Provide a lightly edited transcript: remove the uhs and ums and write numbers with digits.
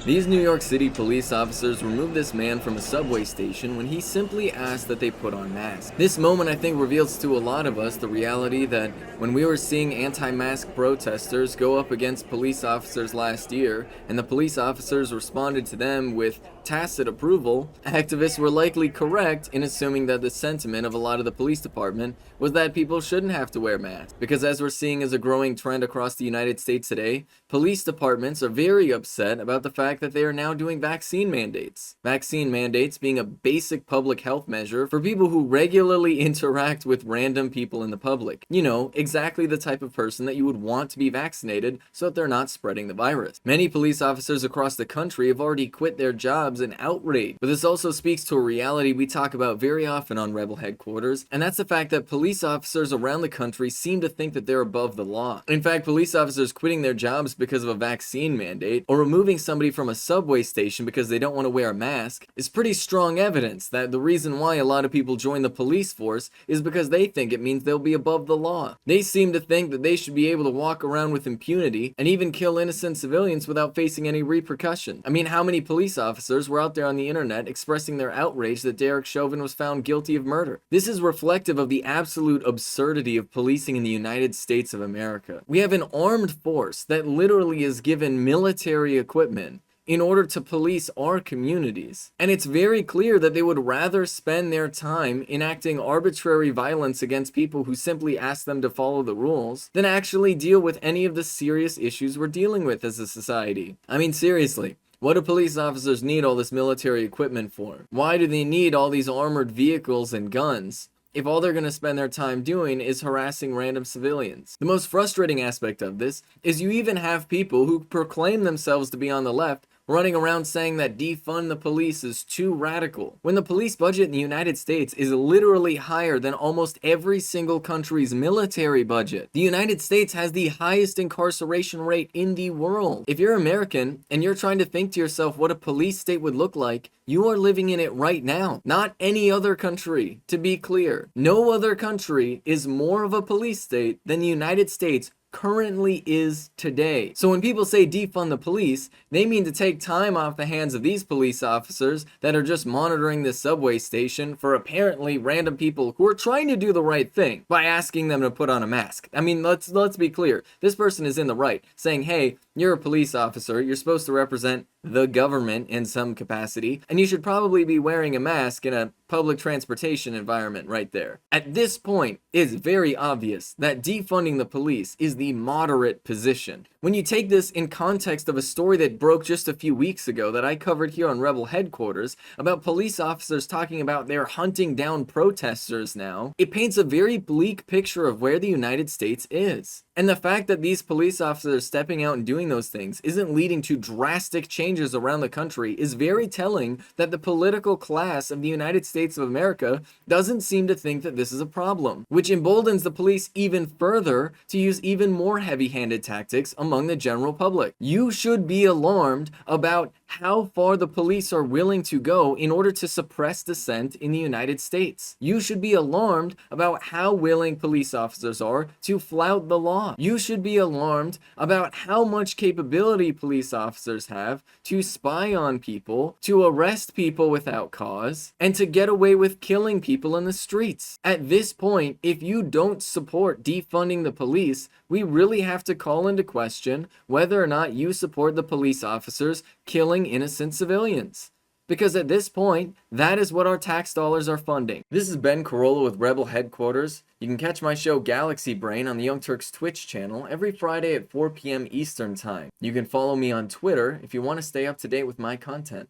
These New York City police officers removed this man from a subway station when he simply asked that they put on masks. This moment, I think, reveals to a lot of us the reality that when we were seeing anti-mask protesters go up against police officers last year, and the police officers responded to them with tacit approval, activists were likely correct in assuming that the sentiment of a lot of the police department was that people shouldn't have to wear masks. Because as we're seeing as a growing trend across the United States today, police departments are very upset about the fact that they are now doing vaccine mandates. Vaccine mandates being a basic public health measure for people who regularly interact with random people in the public. You know, exactly the type of person that you would want to be vaccinated so that they're not spreading the virus. Many police officers across the country have already quit their jobs in outrage. But this also speaks to a reality we talk about very often on Rebel Headquarters, and that's the fact that police officers around the country seem to think that they're above the law. In fact, police officers quitting their jobs because of a vaccine mandate or removing somebody from a subway station because they don't want to wear a mask is pretty strong evidence that the reason why a lot of people join the police force is because they think it means they'll be above the law. They seem to think that they should be able to walk around with impunity and even kill innocent civilians without facing any repercussions. I mean, how many police officers were out there on the internet expressing their outrage that Derek Chauvin was found guilty of murder? This is reflective of the absolute absurdity of policing in the United States of America. We have an armed force that literally is given military equipment in order to police our communities. And it's very clear that they would rather spend their time enacting arbitrary violence against people who simply ask them to follow the rules than actually deal with any of the serious issues we're dealing with as a society. I mean, seriously. What do police officers need all this military equipment for? Why do they need all these armored vehicles and guns if all they're going to spend their time doing is harassing random civilians? The most frustrating aspect of this is you even have people who proclaim themselves to be on the left running around saying that defund the police is too radical, when the police budget in the United States is literally higher than almost every single country's military budget. The United States has the highest incarceration rate in the world. If you're American and you're trying to think to yourself what a police state would look like, you are living in it right now. Not any other country, to be clear. No other country is more of a police state than the United States currently is today. So when people say defund the police, they mean to take time off the hands of these police officers that are just monitoring this subway station for apparently random people who are trying to do the right thing by asking them to put on a mask. I mean, let's be clear. This person is in the right, saying, hey, you're a police officer, you're supposed to represent the government in some capacity, and you should probably be wearing a mask in a public transportation environment right there. At this point, it's very obvious that defunding the police is the moderate position. When you take this in context of a story that broke just a few weeks ago that I covered here on Rebel Headquarters about police officers talking about they're hunting down protesters now, it paints a very bleak picture of where the United States is. And the fact that these police officers stepping out and doing those things isn't leading to drastic changes around the country is very telling that the political class of the United States of America doesn't seem to think that this is a problem, which emboldens the police even further to use even more heavy-handed tactics among the general public. You should be alarmed about how far the police are willing to go in order to suppress dissent in the United States. You should be alarmed about how willing police officers are to flout the law. You should be alarmed about how much capability police officers have to spy on people, to arrest people without cause, and to get away with killing people in the streets. At this point, if you don't support defunding the police, we really have to call into question whether or not you support the police officers killing innocent civilians. Because at this point, that is what our tax dollars are funding. This is Ben Carollo with Rebel Headquarters. You can catch my show Galaxy Brain on the Young Turks Twitch channel every Friday at 4 p.m. Eastern Time. You can follow me on Twitter if you want to stay up to date with my content.